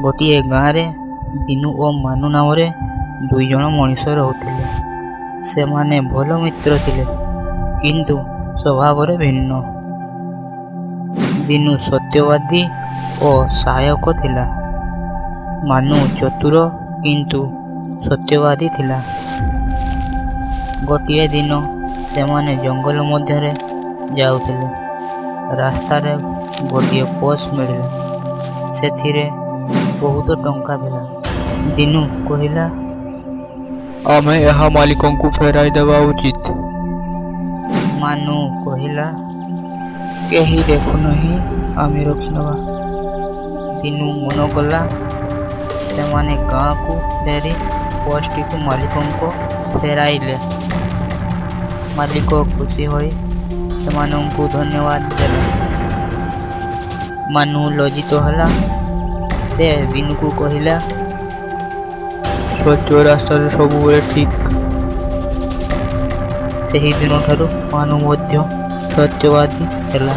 ଗୋଟିଏ ଗାଁରେ ଦିନୁ ଓ ମାନୁ ନାମରେ ଦୁଇ ଜଣ ମଣିଷ ରହୁଥିଲେ। ସେମାନେ ଭଲ ମିତ୍ର ଥିଲେ, କିନ୍ତୁ ସ୍ୱଭାବରେ ଭିନ୍ନ। ଦିନୁ ସତ୍ୟବାଦୀ ଓ ସହାୟକ ଥିଲା। ମାନୁ ଚତୁର କିନ୍ତୁ ସତ୍ୟବାଦୀ ଥିଲା। ଗୋଟିଏ ଦିନ ସେମାନେ ଜଙ୍ଗଲ ମଧ୍ୟରେ ଯାଉଥିଲେ। ରାସ୍ତାରେ ଗୋଟିଏ ପର୍ସ ମିଳିଲା। ସେଥିରେ ବହୁତ ଟଙ୍କା ଥିଲା। ଦିନୁ କହିଲା, ଆମେ ଏହା ମାଲିକଙ୍କୁ ଫେରାଇ ଦେବା ଉଚିତ। ମାନୁ କହିଲା, କେହି ଦେଖୁନାହିଁ, ଆମେ ରଖିନେବା। ଦିନୁ ମନ କଲା। ସେମାନେ ଗାଁକୁ ଫେରି ପର୍ସଟିକୁ ମାଲିକଙ୍କୁ ଫେରାଇଲେ। ମାଲିକ ଖୁସି ହୋଇ ସେମାନଙ୍କୁ ଧନ୍ୟବାଦ ଦେଲା। ମାନୁ ଲଜ୍ଜିତ ହେଲା। ସେ ଦିନୁକୁ କହିଲା, ସ୍ୱଚ୍ଛ ରାସ୍ତାରେ ସବୁବେଳେ ଠିକ୍। ସେହି ଦିନଠାରୁ ମାନୁ ମଧ୍ୟ ସତ୍ୟବାଦୀ ହେଲା।